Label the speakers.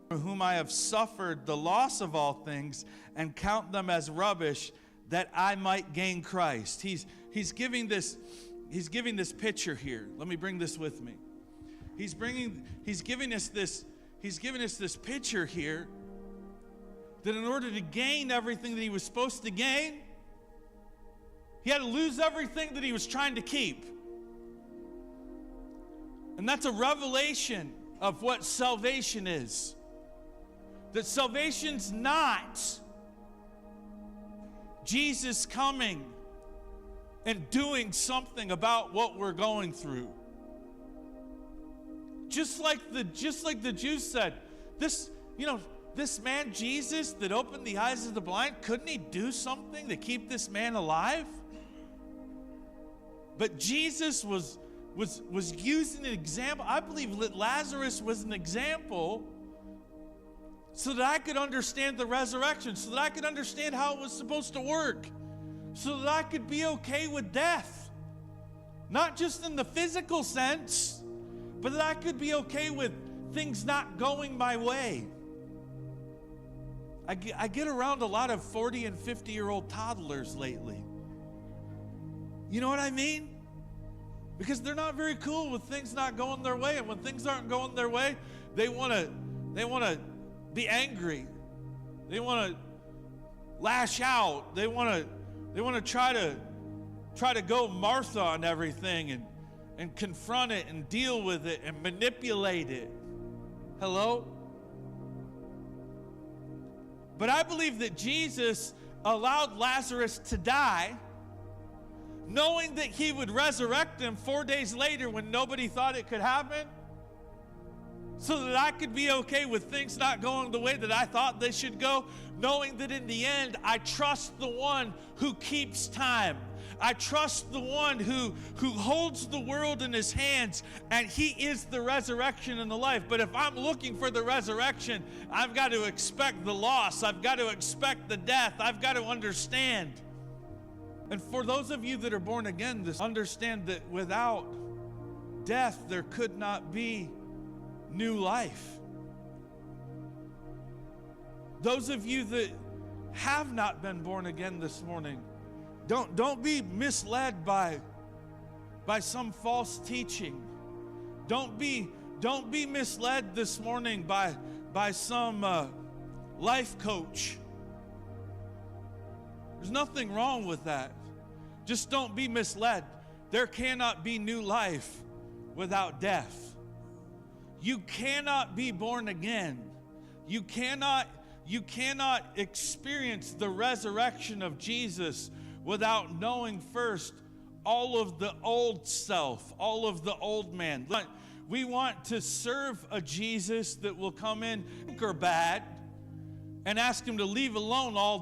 Speaker 1: for whom I have suffered the loss of all things and count them as rubbish, that I might gain Christ. He's giving this picture here. Let me bring this with me. He's giving us this picture here that in order to gain everything that he was supposed to gain, he had to lose everything that he was trying to keep. And that's a revelation of what salvation is. That salvation's not Jesus coming and doing something about what we're going through. Just like the Jews said, this man Jesus that opened the eyes of the blind, couldn't he do something to keep this man alive? But Jesus was using an example. I believe that Lazarus was an example so that I could understand the resurrection, so that I could understand how it was supposed to work, so that I could be okay with death. Not just in the physical sense, but that I could be okay with things not going my way. I get around a lot of 40 and 50-year-old toddlers lately. You know what I mean? Because they're not very cool with things not going their way, and when things aren't going their way, they want to be angry. They want to lash out. They want to try to go Martha on everything and confront it and deal with it and manipulate it. Hello? But I believe that Jesus allowed Lazarus to die, knowing that he would resurrect him 4 days later when nobody thought it could happen, so that I could be okay with things not going the way that I thought they should go, knowing that in the end, I trust the one who keeps time. I trust the one who holds the world in his hands, and he is the resurrection and the life. But if I'm looking for the resurrection, I've got to expect the loss. I've got to expect the death. I've got to understand. And for those of you that are born again, understand that without death, there could not be new life. Those of you that have not been born again this morning, don't be misled by some false teaching. Don't be misled this morning by some life coach. There's nothing wrong with that. Just don't be misled. There cannot be new life without death. You cannot be born again. You cannot experience the resurrection of Jesus without knowing first all of the old self, all of the old man. We want to serve a Jesus that will come in good or bad and ask him to leave alone all